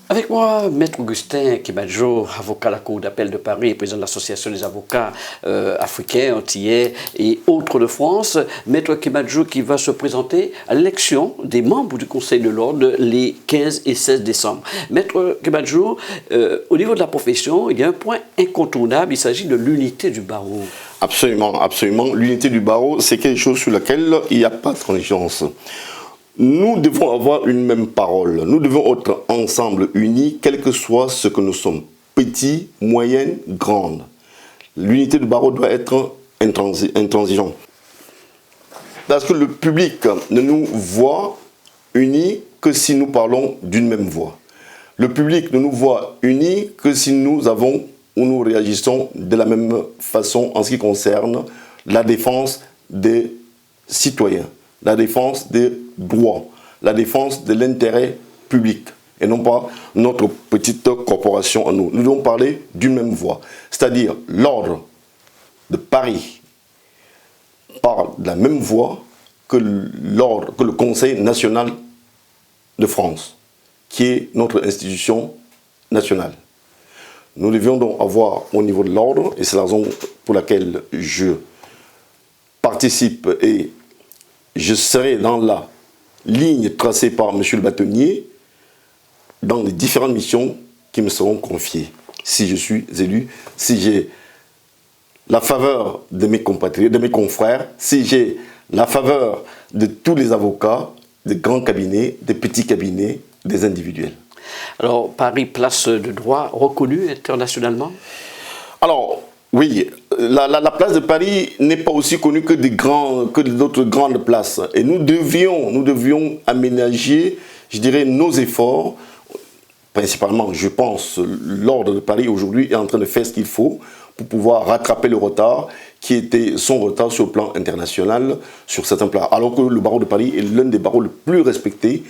Avec moi, Maître Augustin Kibadjo, avocat à la Cour d'appel de Paris et président de l'Association des avocats africains, antillais et autres de France. Maître Kibadjo qui va se présenter à l'élection des membres du Conseil de l'Ordre les 15 et 16 décembre. Maître Kibadjo, au niveau de la profession, il y a un point incontournable, il s'agit de l'unité du barreau. Absolument, absolument. L'unité du barreau, c'est quelque chose sur lequel il n'y a pas de transigence. Nous devons avoir une même parole. Nous devons être ensemble, unis, quel que soit ce que nous sommes. Petits, moyennes, grandes. L'unité du barreau doit être intransigeante. Parce que le public ne nous voit unis que si nous parlons d'une même voix. Le public ne nous voit unis que si nous avons ou nous réagissons de la même façon en ce qui concerne la défense des citoyens, la défense des droits, la défense de l'intérêt public et non pas notre petite corporation à nous. Nous devons parler d'une même voix, c'est-à-dire l'ordre de Paris parle de la même voix que le Conseil national de France, qui est notre institution nationale. Nous devions donc avoir au niveau de l'ordre, et c'est la raison pour laquelle je participe et je serai dans la ligne tracée par M. le bâtonnier dans les différentes missions qui me seront confiées. Si je suis élu, si j'ai la faveur de mes compatriotes, de mes confrères, si j'ai la faveur de tous les avocats, des grands cabinets, des petits cabinets, des individuels. Alors, Paris, place de droit reconnue internationalement? Alors, oui, la place de Paris n'est pas aussi connue que d'autres grandes places. Et nous devions aménager, je dirais, nos efforts. Principalement, je pense, l'ordre de Paris aujourd'hui est en train de faire ce qu'il faut pour pouvoir rattraper le retard qui était son retard sur le plan international, sur certains plans. Alors que le barreau de Paris est l'un des barreaux les plus respectés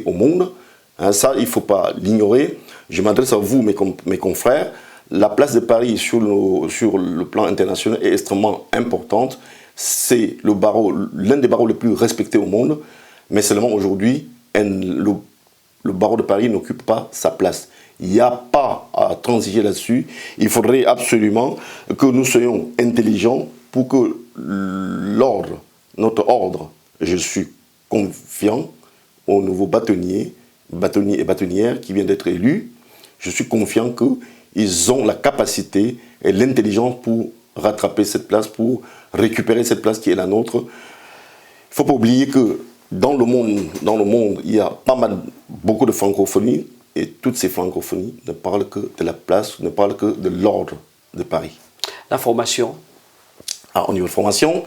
au monde. Hein, ça, il ne faut pas l'ignorer. Je m'adresse à vous, mes confrères. La place de Paris sur le plan international est extrêmement importante. C'est l'un des barreaux les plus respectés au monde. Mais seulement aujourd'hui, le barreau de Paris n'occupe pas sa place. Il n'y a pas à transiger là-dessus. Il faudrait absolument que nous soyons intelligents pour que notre ordre, je suis confiant au nouveau bâtonnier et bâtonnière qui vient d'être élus, je suis confiant qu'ils ont la capacité et l'intelligence pour rattraper cette place, pour récupérer cette place qui est la nôtre. Il ne faut pas oublier que dans le monde, il y a beaucoup de francophonie, et toutes ces francophonies ne parlent que de la place, ne parlent que de l'ordre de Paris. La formation? Au niveau de formation,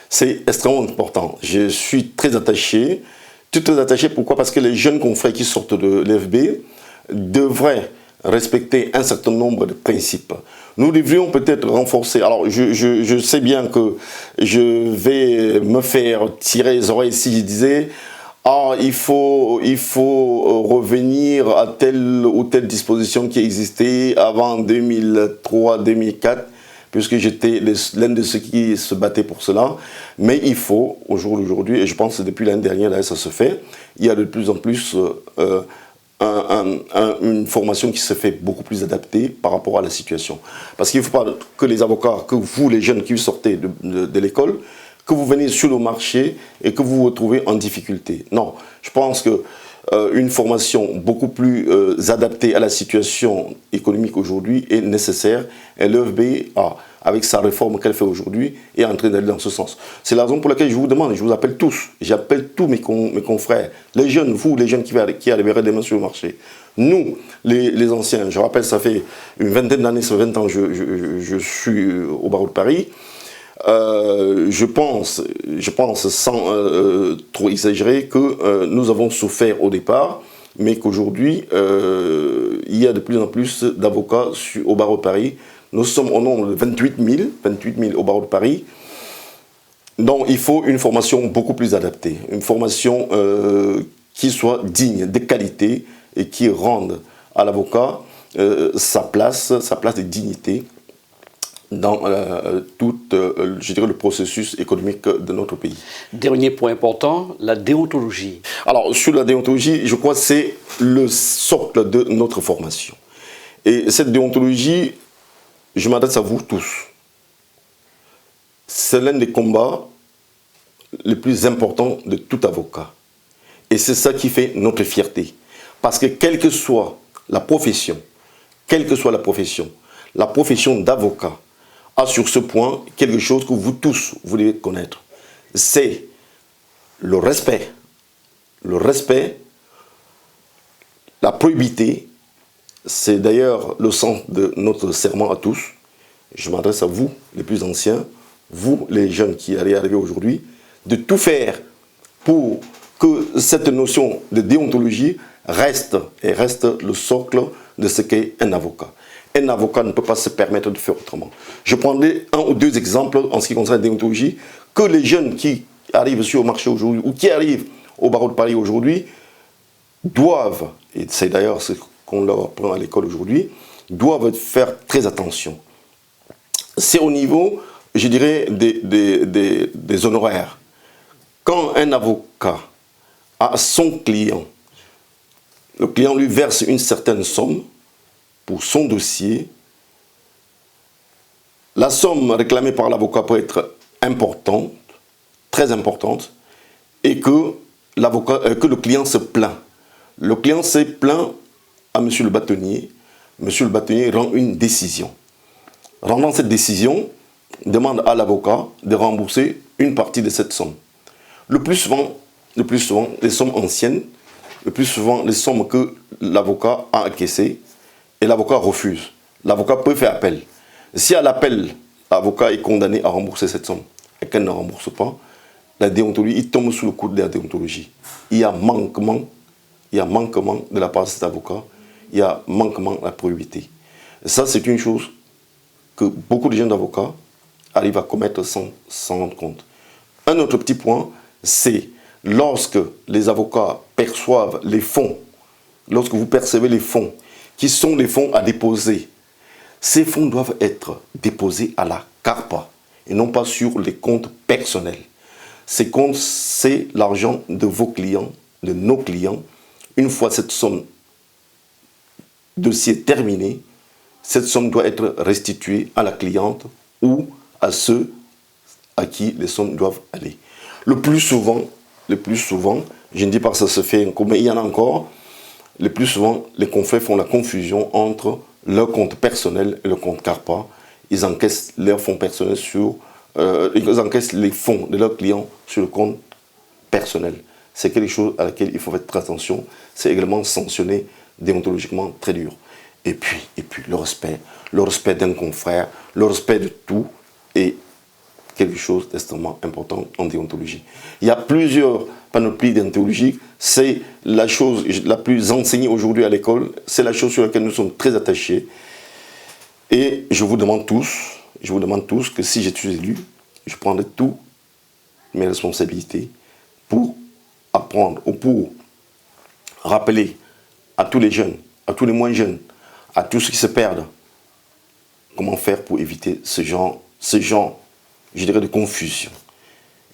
c'est extrêmement important. Je suis très attaché. Très attaché, pourquoi? Parce que les jeunes confrères qui sortent de l'FB devraient respecter un certain nombre de principes. Nous devrions peut-être renforcer. Alors, je sais bien que je vais me faire tirer les oreilles si je disais il faut revenir à telle ou telle disposition qui existait avant 2003-2004, puisque j'étais l'un de ceux qui se battaient pour cela. Mais il faut, au jour d'aujourd'hui, et je pense que depuis l'année dernière, là, ça se fait, il y a de plus en plus une formation qui se fait beaucoup plus adaptée par rapport à la situation. Parce qu'il ne faut pas que les avocats, que vous, les jeunes qui sortez de l'école, que vous venez sur le marché et que vous vous retrouvez en difficulté. Non, je pense que une formation beaucoup plus adaptée à la situation économique aujourd'hui est nécessaire. Et l'EFB, avec sa réforme qu'elle fait aujourd'hui, est en train d'aller dans ce sens. C'est la raison pour laquelle je vous demande, je vous appelle tous, j'appelle tous mes confrères, les jeunes, vous, les jeunes qui arriverez demain sur le marché. Nous, les anciens, je rappelle, ça fait une vingtaine d'années, ça fait 20 ans que je suis au barreau de Paris. Je pense sans trop exagérer que nous avons souffert au départ, mais qu'aujourd'hui, il y a de plus en plus d'avocats au barreau de Paris. Nous sommes au nombre de 28 000 au barreau de Paris. Donc il faut une formation beaucoup plus adaptée, une formation qui soit digne, de qualité et qui rende à l'avocat sa place de dignité dans tout, je dirais, le processus économique de notre pays. Dernier point important, la déontologie. Alors, sur la déontologie, je crois que c'est le socle de notre formation. Et cette déontologie, je m'adresse à vous tous. C'est l'un des combats les plus importants de tout avocat. Et c'est ça qui fait notre fierté. Parce que quelle que soit la profession la profession d'avocat a sur ce point quelque chose que vous tous, vous devez connaître. C'est le respect, la probité. C'est d'ailleurs le sens de notre serment à tous. Je m'adresse à vous, les plus anciens, vous, les jeunes qui allez arriver aujourd'hui, de tout faire pour que cette notion de déontologie reste le socle de ce qu'est un avocat. Un avocat ne peut pas se permettre de faire autrement. Je prendrai un ou deux exemples en ce qui concerne la déontologie que les jeunes qui arrivent sur le marché aujourd'hui ou qui arrivent au barreau de Paris aujourd'hui doivent, et c'est d'ailleurs ce qu'on leur apprend à l'école aujourd'hui, doivent faire très attention. C'est au niveau, je dirais, des honoraires. Quand un avocat a son client, le client lui verse une certaine somme pour son dossier. La somme réclamée par l'avocat peut être importante, très importante, et que le client se plaint. Le client se plaint à M. le bâtonnier. M. le bâtonnier rend une décision. Rendant cette décision, demande à l'avocat de rembourser une partie de cette somme. Le plus souvent, les sommes anciennes, le plus souvent, les sommes que l'avocat a encaissées, et l'avocat refuse. L'avocat peut faire appel. Si à l'appel, l'avocat est condamné à rembourser cette somme et qu'elle ne rembourse pas, la déontologie, il tombe sous le coup de la déontologie. Il y a manquement de la part de cet avocat, il y a manquement à la probité. Et ça, c'est une chose que beaucoup de jeunes avocats arrivent à commettre sans s'en rendre compte. Un autre petit point, c'est lorsque les avocats perçoivent les fonds, lorsque vous percevez les fonds, qui sont des fonds à déposer, ces fonds doivent être déposés à la CARPA et non pas sur les comptes personnels. Ces comptes, c'est l'argent de vos clients, de nos clients. Une fois cette somme dossier terminé, cette somme doit être restituée à la cliente ou à ceux à qui les sommes doivent aller. Le plus souvent, je ne dis pas que ça se fait, mais il y en a encore, le plus souvent, les confrères font la confusion entre leur compte personnel et le compte CARPA. Ils encaissent leurs fonds personnels ils encaissent les fonds de leurs clients sur le compte personnel. C'est quelque chose à laquelle il faut faire très attention. C'est également sanctionné déontologiquement très dur. Et puis le respect d'un confrère, le respect de tout est quelque chose d'extrêmement important en déontologie. Il y a plusieurs panoplies déontologiques. C'est la chose la plus enseignée aujourd'hui à l'école. C'est la chose sur laquelle nous sommes très attachés. Et je vous demande tous que si je suis élu, je prendrai toutes mes responsabilités pour apprendre ou pour rappeler à tous les jeunes, à tous les moins jeunes, à tous ceux qui se perdent, comment faire pour éviter ce genre, je dirais, de confusion.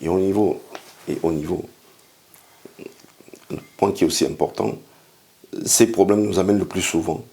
Et au niveau, un point qui est aussi important, ces problèmes nous amènent le plus souvent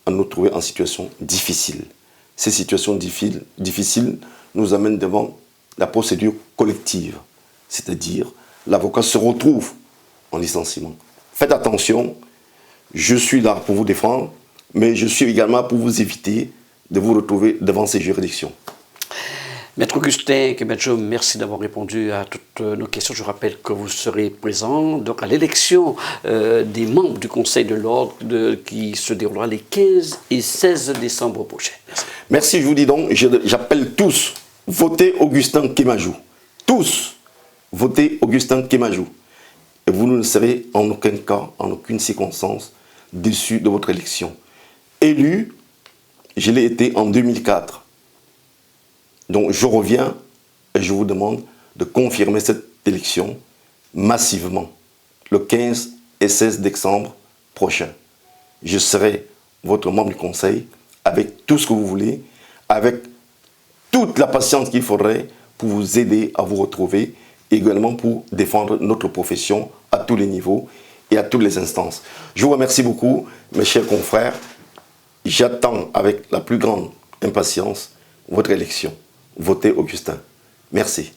à nous trouver en situation difficile. Ces situations difficiles nous amènent devant la procédure collective, c'est-à-dire l'avocat se retrouve en licenciement. Faites attention, je suis là pour vous défendre, mais je suis également pour vous éviter de vous retrouver devant ces juridictions. Maître Augustin Kemadjo, merci d'avoir répondu à toutes nos questions. Je rappelle que vous serez présent donc, à l'élection des membres du Conseil de l'Ordre qui se déroulera les 15 et 16 décembre prochains. Merci, je vous dis donc, j'appelle tous, votez Augustin Kemadjo. Tous, votez Augustin Kemadjo. Et vous ne serez en aucun cas, en aucune circonstance, déçu de votre élection. Élu, je l'ai été en 2004. Donc je reviens et je vous demande de confirmer cette élection massivement le 15 et 16 décembre prochain. Je serai votre membre du conseil avec tout ce que vous voulez, avec toute la patience qu'il faudrait pour vous aider à vous retrouver, et également pour défendre notre profession à tous les niveaux et à toutes les instances. Je vous remercie beaucoup, mes chers confrères. J'attends avec la plus grande impatience votre élection. Votez Augustin. Merci.